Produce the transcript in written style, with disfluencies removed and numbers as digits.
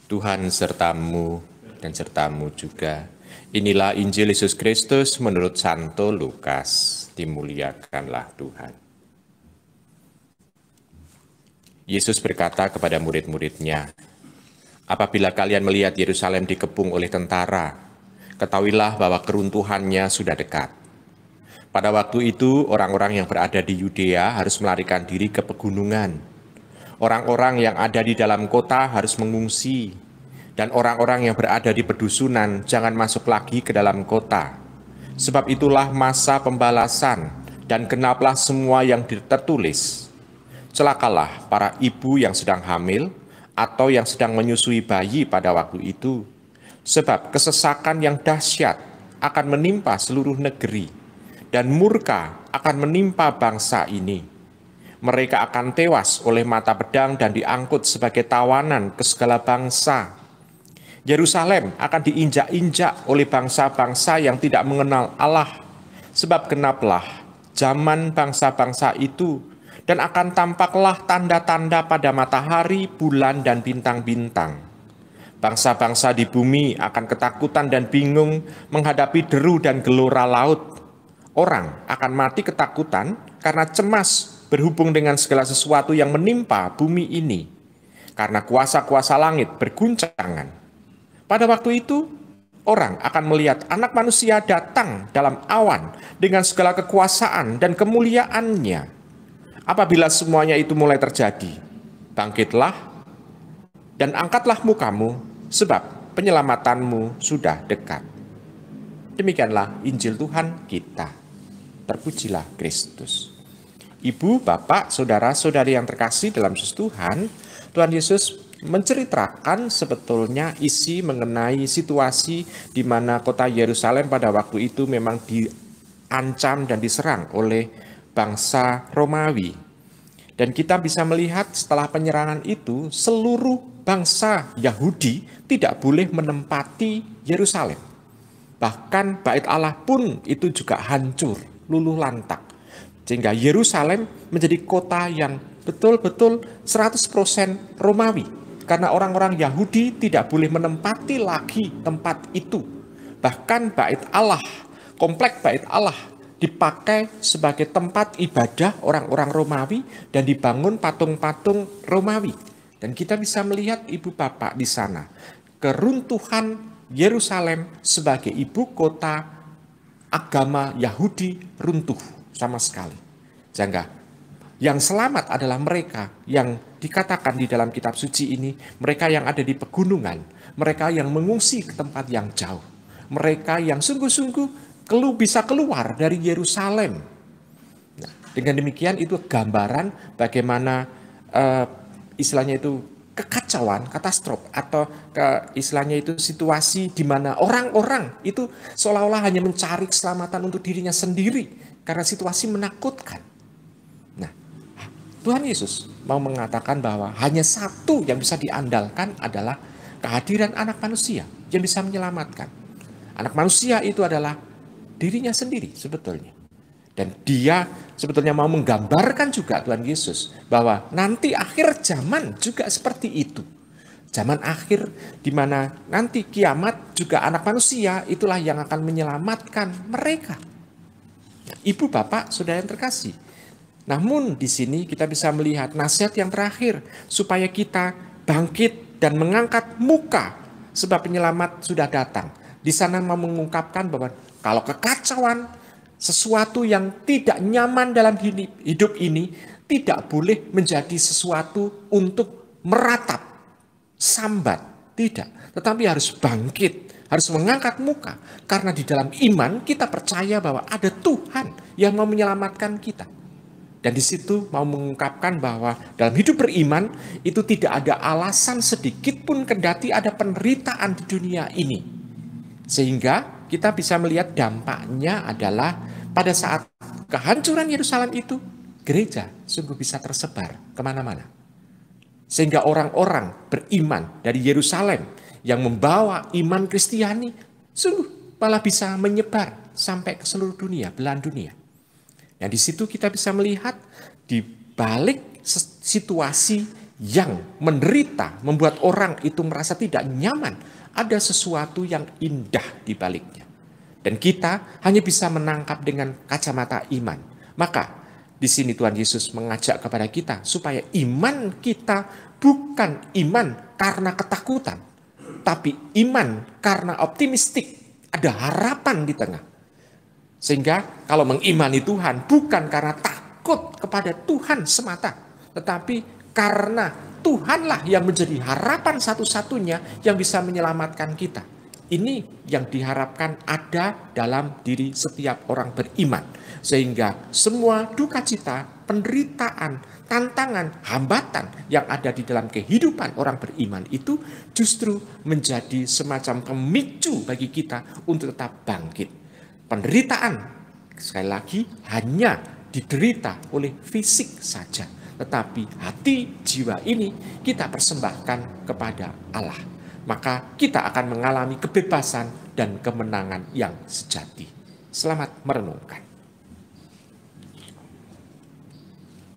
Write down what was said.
Tuhan sertamu dan sertamu juga. Inilah Injil Yesus Kristus menurut Santo Lukas. Dimuliakanlah Tuhan. Yesus berkata kepada murid-muridnya, "Apabila kalian melihat Yerusalem dikepung oleh tentara, ketahuilah bahwa keruntuhannya sudah dekat. Pada waktu itu, orang-orang yang berada di Yudea harus melarikan diri ke pegunungan. Orang-orang yang ada di dalam kota harus mengungsi, dan orang-orang yang berada di pedusunan jangan masuk lagi ke dalam kota. Sebab itulah masa pembalasan, dan genaplah semua yang tertulis. Celakalah para ibu yang sedang hamil, atau yang sedang menyusui bayi pada waktu itu. Sebab kesesakan yang dahsyat akan menimpa seluruh negeri, dan murka akan menimpa bangsa ini. Mereka akan tewas oleh mata pedang dan diangkut sebagai tawanan ke segala bangsa. Yerusalem akan diinjak-injak oleh bangsa-bangsa yang tidak mengenal Allah. Sebab genaplah zaman bangsa-bangsa itu, dan akan tampaklah tanda-tanda pada matahari, bulan, dan bintang-bintang. Bangsa-bangsa di bumi akan ketakutan dan bingung menghadapi deru dan gelora laut. Orang akan mati ketakutan karena cemas berhubung dengan segala sesuatu yang menimpa bumi ini, karena kuasa-kuasa langit berguncangan. Pada waktu itu, orang akan melihat Anak Manusia datang dalam awan dengan segala kekuasaan dan kemuliaannya. Apabila semuanya itu mulai terjadi, bangkitlah dan angkatlah mukamu, sebab penyelamatanmu sudah dekat." Demikianlah Injil Tuhan kita. Terpujilah Kristus. Ibu, bapak, saudara-saudari yang terkasih dalam Yesus Tuhan, Tuhan Yesus menceritakan sebetulnya isi mengenai situasi di mana kota Yerusalem pada waktu itu memang diancam dan diserang oleh bangsa Romawi. Dan kita bisa melihat setelah penyerangan itu, seluruh bangsa Yahudi tidak boleh menempati Yerusalem. Bahkan bait Allah pun itu juga hancur, luluh lantak. Sehingga Yerusalem menjadi kota yang betul-betul 100% Romawi. Karena orang-orang Yahudi tidak boleh menempati lagi tempat itu. Bahkan bait Allah, komplek bait Allah dipakai sebagai tempat ibadah orang-orang Romawi dan dibangun patung-patung Romawi. Dan kita bisa melihat ibu bapak di sana. Keruntuhan Yerusalem sebagai ibu kota agama Yahudi runtuh sama sekali. Sehingga yang selamat adalah mereka yang dikatakan di dalam kitab suci ini, mereka yang ada di pegunungan, mereka yang mengungsi ke tempat yang jauh, mereka yang sungguh-sungguh bisa keluar dari Yerusalem. Nah, dengan demikian itu gambaran bagaimana istilahnya itu kekacauan, katastrof, atau istilahnya itu situasi di mana orang-orang itu seolah-olah hanya mencari keselamatan untuk dirinya sendiri karena situasi menakutkan. Nah, Tuhan Yesus mau mengatakan bahwa hanya satu yang bisa diandalkan adalah kehadiran Anak Manusia yang bisa menyelamatkan. Anak Manusia itu adalah dirinya sendiri sebetulnya. Dan dia sebetulnya mau menggambarkan juga Tuhan Yesus bahwa nanti akhir zaman juga seperti itu. Zaman akhir di mana nanti kiamat juga Anak Manusia itulah yang akan menyelamatkan mereka. Ibu, bapak, saudara yang terkasih. Namun di sini kita bisa melihat nasihat yang terakhir supaya kita bangkit dan mengangkat muka sebab penyelamat sudah datang. Di sana mau mengungkapkan bahwa kalau kekacauan, sesuatu yang tidak nyaman dalam hidup ini tidak boleh menjadi sesuatu untuk meratap, sambat, tidak. Tetapi harus bangkit, harus mengangkat muka. Karena di dalam iman kita percaya bahwa ada Tuhan yang mau menyelamatkan kita. Dan di situ mau mengungkapkan bahwa dalam hidup beriman itu tidak ada alasan sedikit pun kendati ada penderitaan di dunia ini. Sehingga kita bisa melihat dampaknya adalah pada saat kehancuran Yerusalem itu, gereja sungguh bisa tersebar kemana-mana. Sehingga orang-orang beriman dari Yerusalem yang membawa iman Kristiani sungguh malah bisa menyebar sampai ke seluruh dunia, belahan dunia. Yang di situ kita bisa melihat di balik situasi yang menderita, membuat orang itu merasa tidak nyaman, ada sesuatu yang indah di baliknya. Dan kita hanya bisa menangkap dengan kacamata iman. Maka di sini Tuhan Yesus mengajak kepada kita supaya iman kita bukan iman karena ketakutan, tapi iman karena optimistik. Ada harapan di tengah. Sehingga kalau mengimani Tuhan bukan karena takut kepada Tuhan semata, tetapi karena Tuhanlah yang menjadi harapan satu-satunya yang bisa menyelamatkan kita. Ini yang diharapkan ada dalam diri setiap orang beriman. Sehingga semua duka cita, penderitaan, tantangan, hambatan yang ada di dalam kehidupan orang beriman itu justru menjadi semacam pemicu bagi kita untuk tetap bangkit. Penderitaan, sekali lagi, hanya diderita oleh fisik saja. Tetapi hati, jiwa ini kita persembahkan kepada Allah. Maka kita akan mengalami kebebasan dan kemenangan yang sejati. Selamat merenungkan.